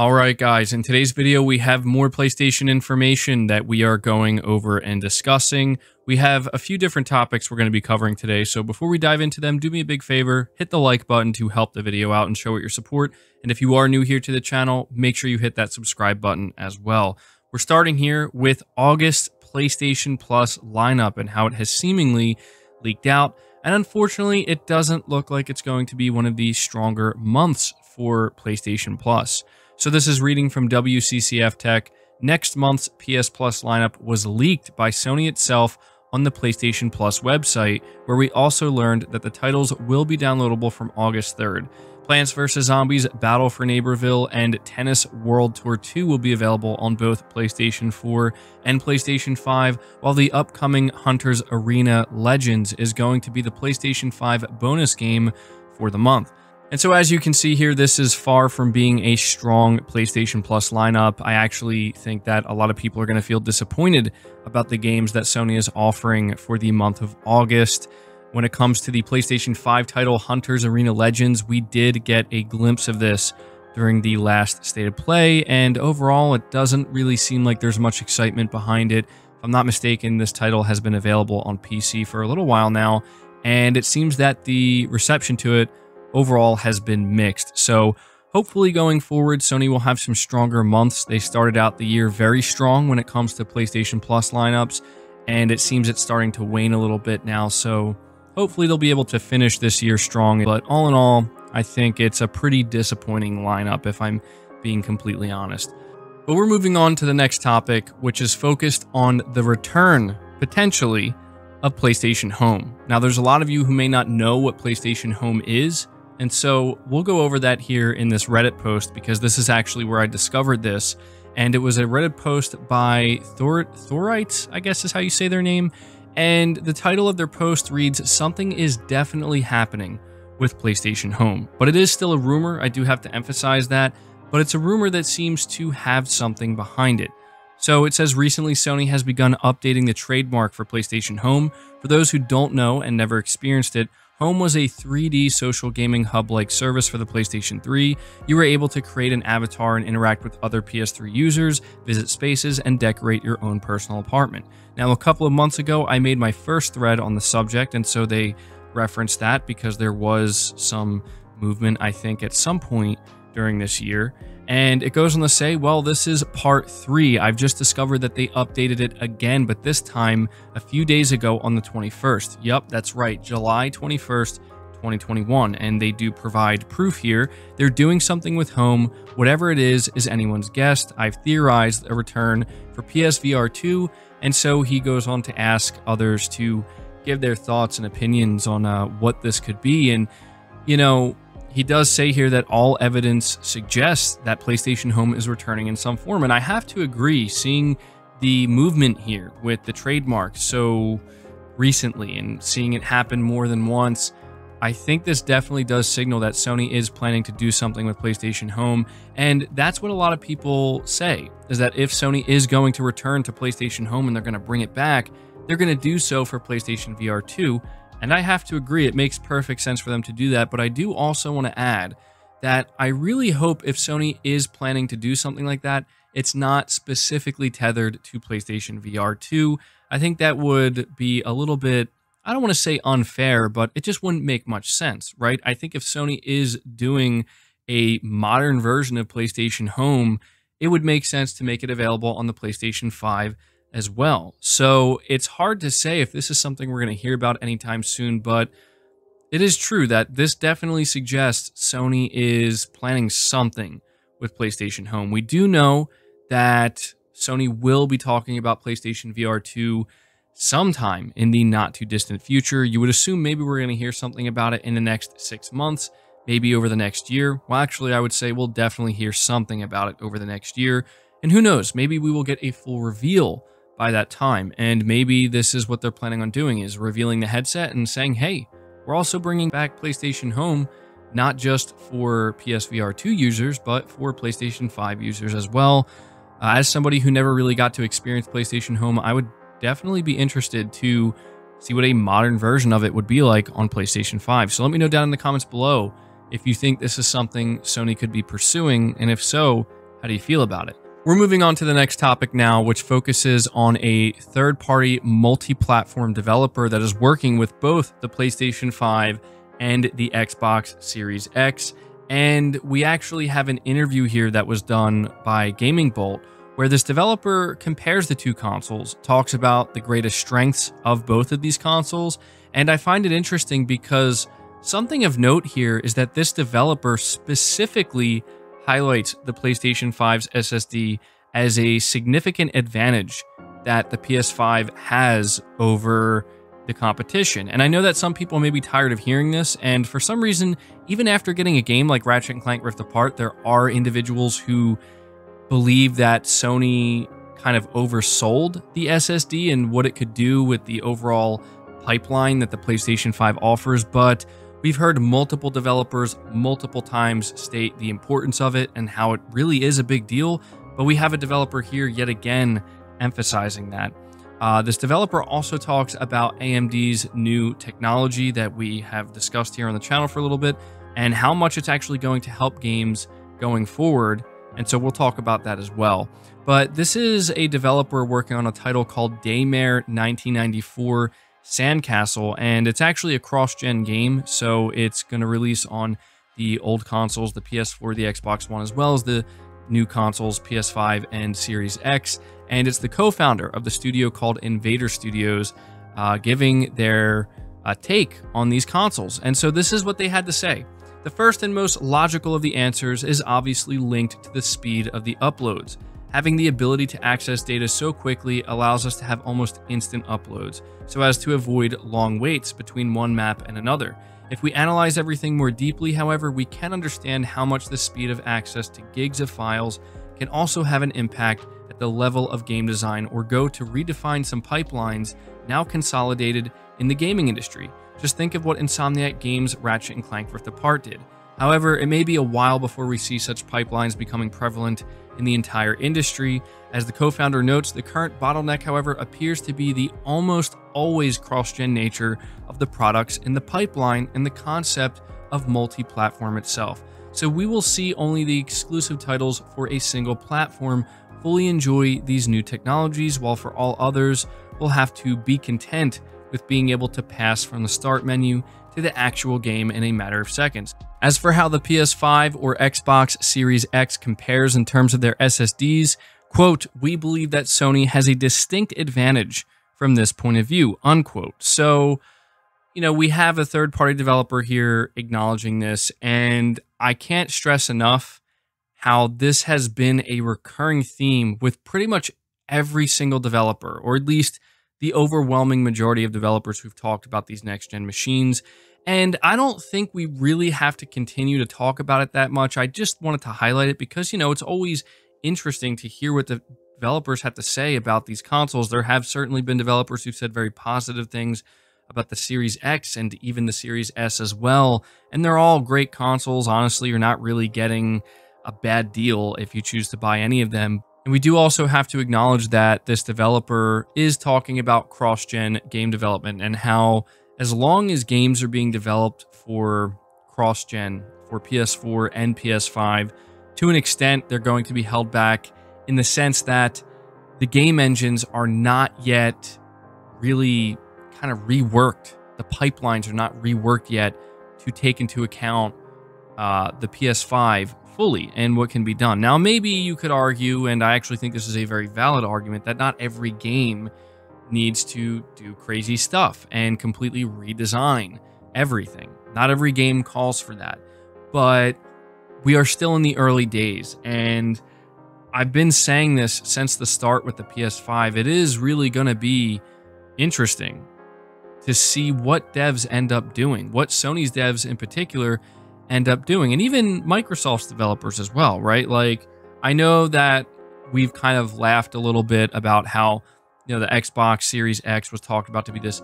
Alright guys, in today's video we have more PlayStation information that we are going over and discussing. We have a few different topics we're going to be covering today, so before we dive into them, do me a big favor, hit the like button to help the video out and show it your support. And if you are new here to the channel, make sure you hit that subscribe button as well. We're starting here with August PlayStation Plus lineup and how it has seemingly leaked out. And unfortunately, it doesn't look like it's going to be one of the stronger months for PlayStation Plus. So this is reading from WCCF Tech. Next month's PS Plus lineup was leaked by Sony itself on the PlayStation Plus website, where we also learned that the titles will be downloadable from August 3rd. Plants vs. Zombies, Battle for Neighborville, and Tennis World Tour 2 will be available on both PlayStation 4 and PlayStation 5, while the upcoming Hunter's Arena Legends is going to be the PlayStation 5 bonus game for the month. And so as you can see here, this is far from being a strong PlayStation Plus lineup. I actually think that a lot of people are going to feel disappointed about the games that Sony is offering for the month of August. When it comes to the PlayStation 5 title Hunter's Arena Legends, we did get a glimpse of this during the last State of Play, and overall it doesn't really seem like there's much excitement behind it. If I'm not mistaken, this title has been available on PC for a little while now, and it seems that the reception to it overall has been mixed. So hopefully going forward, Sony will have some stronger months. They started out the year very strong when it comes to PlayStation Plus lineups, and it seems it's starting to wane a little bit now. So hopefully they'll be able to finish this year strong. But all in all, I think it's a pretty disappointing lineup, if I'm being completely honest. But we're moving on to the next topic, which is focused on the return, potentially, of PlayStation Home. Now, there's a lot of you who may not know what PlayStation Home is, and so we'll go over that here in this Reddit post, because this is actually where I discovered this. And it was a Reddit post by Thorites, I guess is how you say their name. And the title of their post reads, "Something is definitely happening with PlayStation Home." But it is still a rumor, I do have to emphasize that, but it's a rumor that seems to have something behind it. So it says, recently Sony has begun updating the trademark for PlayStation Home. For those who don't know and never experienced it, Home was a 3D social gaming hub-like service for the PlayStation 3. You were able to create an avatar and interact with other PS3 users, visit spaces, and decorate your own personal apartment. Now, a couple of months ago, I made my first thread on the subject, and so they referenced that because there was some movement, I think, at some point during this year. And it goes on to say, well, this is part 3. I've just discovered that they updated it again, but this time a few days ago on the 21st. Yep, that's right, July 21st, 2021. And they do provide proof here. They're doing something with Home. Whatever it is anyone's guess. I've theorized a return for PSVR 2. And so he goes on to ask others to give their thoughts and opinions on what this could be. And, you know, he does say here that all evidence suggests that PlayStation Home is returning in some form. And I have to agree, seeing the movement here with the trademark so recently and seeing it happen more than once, I think this definitely does signal that Sony is planning to do something with PlayStation Home. And that's what a lot of people say, is that if Sony is going to return to PlayStation Home and they're going to bring it back, they're going to do so for PlayStation VR 2. And I have to agree, it makes perfect sense for them to do that, but I do also want to add that I really hope if Sony is planning to do something like that, it's not specifically tethered to PlayStation VR 2. I think that would be a little bit, I don't want to say unfair, but it just wouldn't make much sense, right? I think if Sony is doing a modern version of PlayStation Home, it would make sense to make it available on the PlayStation 5 as well. So it's hard to say if this is something we're going to hear about anytime soon, but it is true that this definitely suggests Sony is planning something with PlayStation Home. We do know that Sony will be talking about PlayStation VR 2 sometime in the not too distant future. You would assume maybe we're going to hear something about it in the next 6 months, maybe over the next year. Well, actually, I would say we'll definitely hear something about it over the next year. And who knows, maybe we will get a full reveal by that time, and maybe this is what they're planning on doing, is revealing the headset and saying, hey, we're also bringing back PlayStation Home, not just for PSVR 2 users, but for PlayStation 5 users as well. As somebody who never really got to experience PlayStation Home, I would definitely be interested to see what a modern version of it would be like on PlayStation 5. So let me know down in the comments below if you think this is something Sony could be pursuing, and if so, How do you feel about it? We're moving on to the next topic now, which focuses on a third-party multi-platform developer that is working with both the PlayStation 5 and the Xbox Series X. And we actually have an interview here that was done by Gaming Bolt, where this developer compares the two consoles, talks about the greatest strengths of both of these consoles. And I find it interesting because something of note here is that this developer specifically highlights the PlayStation 5's SSD as a significant advantage that the PS5 has over the competition. And I know that some people may be tired of hearing this, and for some reason, even after getting a game like Ratchet & Clank Rift Apart, there are individuals who believe that Sony kind of oversold the SSD and what it could do with the overall pipeline that the PlayStation 5 offers, but we've heard multiple developers multiple times state the importance of it and how it really is a big deal, but we have a developer here yet again emphasizing that. This developer also talks about AMD's new technology that we have discussed here on the channel for a little bit and how much it's actually going to help games going forward, and so we'll talk about that as well. But this is a developer working on a title called Daymare 1994 Sandcastle, and it's actually a cross-gen game, so it's going to release on the old consoles, the PS4, the Xbox One, as well as the new consoles, PS5 and Series X. And it's the co-founder of the studio called Invader Studios, giving their take on these consoles. And so this is what they had to say. The first and most logical of the answers is obviously linked to the speed of the uploads. Having the ability to access data so quickly allows us to have almost instant uploads, so as to avoid long waits between one map and another. If we analyze everything more deeply, however, we can understand how much the speed of access to gigs of files can also have an impact at the level of game design, or go to redefine some pipelines now consolidated in the gaming industry. Just think of what Insomniac Games' Ratchet & Clank Rift Apart did. However, it may be a while before we see such pipelines becoming prevalent in the entire industry. As the co-founder notes, the current bottleneck, however, appears to be the almost always cross-gen nature of the products in the pipeline and the concept of multi-platform itself. So we will see only the exclusive titles for a single platform fully enjoy these new technologies, while for all others, we'll have to be content with being able to pass from the start menu to the actual game in a matter of seconds. As for how the PS5 or Xbox Series X compares in terms of their SSDs, quote, we believe that Sony has a distinct advantage from this point of view, unquote. So, you know, we have a third-party developer here acknowledging this, and I can't stress enough how this has been a recurring theme with pretty much every single developer, or at least the overwhelming majority of developers who've talked about these next-gen machines. And I don't think we really have to continue to talk about it that much. I just wanted to highlight it because, you know, it's always interesting to hear what the developers have to say about these consoles. There have certainly been developers who've said very positive things about the Series X and even the Series S as well. And they're all great consoles. Honestly, you're not really getting a bad deal if you choose to buy any of them. And we do also have to acknowledge that this developer is talking about cross-gen game development and how, as long as games are being developed for cross-gen, for PS4 and PS5, to an extent, they're going to be held back in the sense that the game engines are not yet really kind of reworked. The pipelines are not reworked yet to take into account the PS5 fully and what can be done. Now, maybe you could argue, and I actually think this is a very valid argument, that not every game needs to do crazy stuff and completely redesign everything. Not every game calls for that, but we are still in the early days, and I've been saying this since the start with the PS5. It is really going to be interesting to see what devs end up doing, what Sony's devs in particular end up doing, and even Microsoft's developers as well, right? Like, I know that we've kind of laughed a little bit about how, you know, the Xbox Series X was talked about to be this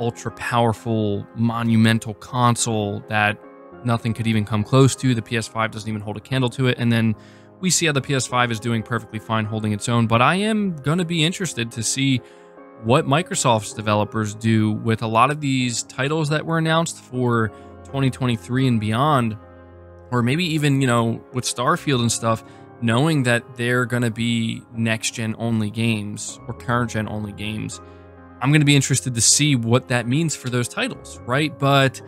ultra powerful, monumental console that nothing could even come close to. The PS5 doesn't even hold a candle to it. And then we see how the PS5 is doing perfectly fine holding its own. But I am going to be interested to see what Microsoft's developers do with a lot of these titles that were announced for 2023 and beyond, or maybe even, you know, with Starfield and stuff. knowing that they're going to be next-gen only games or current-gen only games, I'm going to be interested to see what that means for those titles, right? But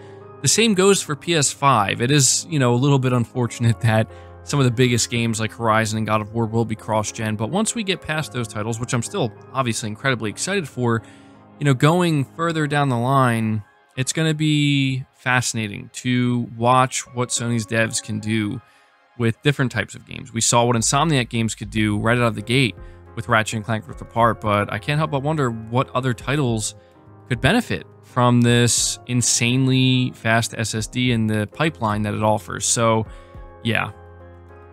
the same goes for PS5. It is, a little bit unfortunate that some of the biggest games like Horizon and God of War will be cross-gen, but once we get past those titles, which I'm still obviously incredibly excited for, going further down the line, it's going to be fascinating to watch what Sony's devs can do with different types of games. We saw what Insomniac Games could do right out of the gate with Ratchet & Clank Rift Apart, but I can't help but wonder what other titles could benefit from this insanely fast SSD in the pipeline that it offers. So, yeah.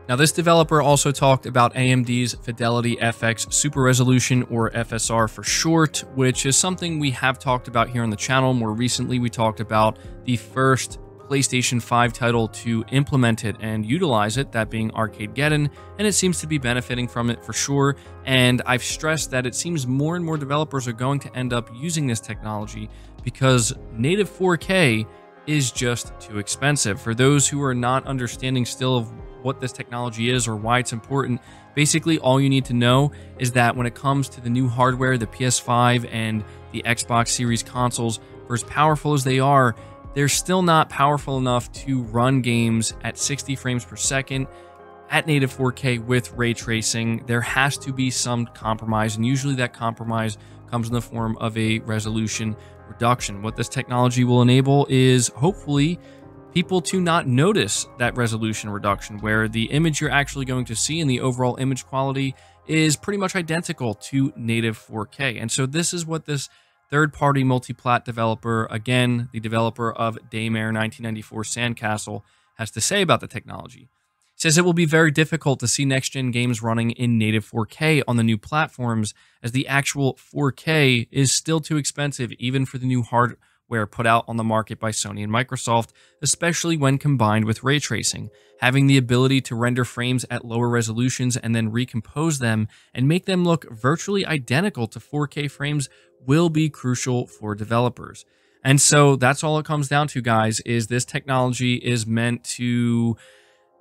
Now, this developer also talked about AMD's Fidelity FX Super Resolution, or FSR for short, which is something we have talked about here on the channel. More recently, we talked about the first PlayStation 5 title to implement it and utilize it, that being Arcadegeddon, and it seems to be benefiting from it for sure. And I've stressed that it seems more and more developers are going to end up using this technology because native 4K is just too expensive. For those who are not understanding still of what this technology is or why it's important, basically all you need to know is that when it comes to the new hardware, the PS5 and the Xbox Series consoles, for as powerful as they are, they're still not powerful enough to run games at 60 frames per second at native 4K with ray tracing. There has to be some compromise, and usually that compromise comes in the form of a resolution reduction. What this technology will enable is hopefully people to not notice that resolution reduction, where the image you're actually going to see in the overall image quality is pretty much identical to native 4K. And so this is what this third-party multiplat developer, again, the developer of Daymare 1994 Sandcastle, has to say about the technology. It says it will be very difficult to see next-gen games running in native 4K on the new platforms, as the actual 4K is still too expensive, even for the new hardware put out on the market by Sony and Microsoft, especially when combined with ray tracing. Having the ability to render frames at lower resolutions and then recompose them and make them look virtually identical to 4K frames will be crucial for developers. And so that's all it comes down to, guys, is this technology is meant to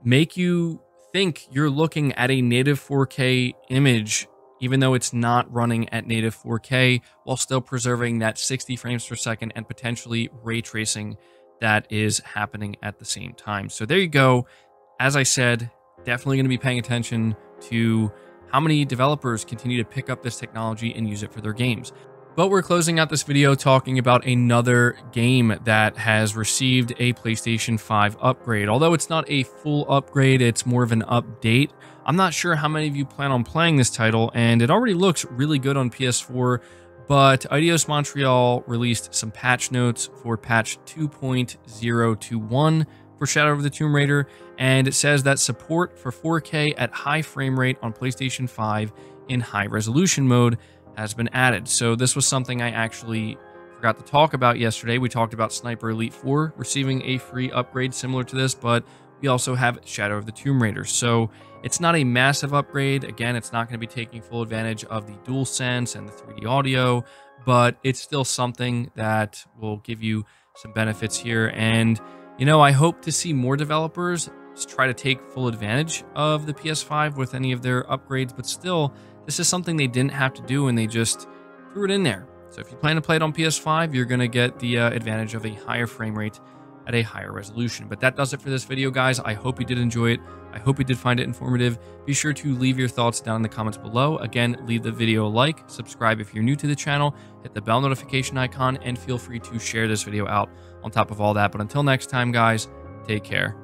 make you think you're looking at a native 4K image, even though it's not running at native 4K, while still preserving that 60 frames per second and potentially ray tracing that is happening at the same time. So there you go. As I said, definitely going to be paying attention to how many developers continue to pick up this technology and use it for their games. But we're closing out this video talking about another game that has received a PlayStation 5 upgrade. Although it's not a full upgrade, it's more of an update. I'm not sure how many of you plan on playing this title, and it already looks really good on PS4, but Eidos Montreal released some patch notes for patch 2.021 for Shadow of the Tomb Raider, and it says that support for 4K at high frame rate on PlayStation 5 in high resolution mode has been added. So this was something I actually forgot to talk about yesterday. We talked about Sniper Elite 4 receiving a free upgrade similar to this, but we also have Shadow of the Tomb Raider. So it's not a massive upgrade. Again, it's not going to be taking full advantage of the DualSense and the 3D audio, but it's still something that will give you some benefits here. And, I hope to see more developers try to take full advantage of the PS5 with any of their upgrades, but still, this is something they didn't have to do, and they just threw it in there. So if you plan to play it on PS5, you're going to get the advantage of a higher frame rate at a higher resolution. But that does it for this video, guys. I hope you did enjoy it. I hope you did find it informative. Be sure to leave your thoughts down in the comments below. Again, leave the video a like, subscribe if you're new to the channel, hit the bell notification icon, and feel free to share this video out on top of all that. But until next time, guys, take care.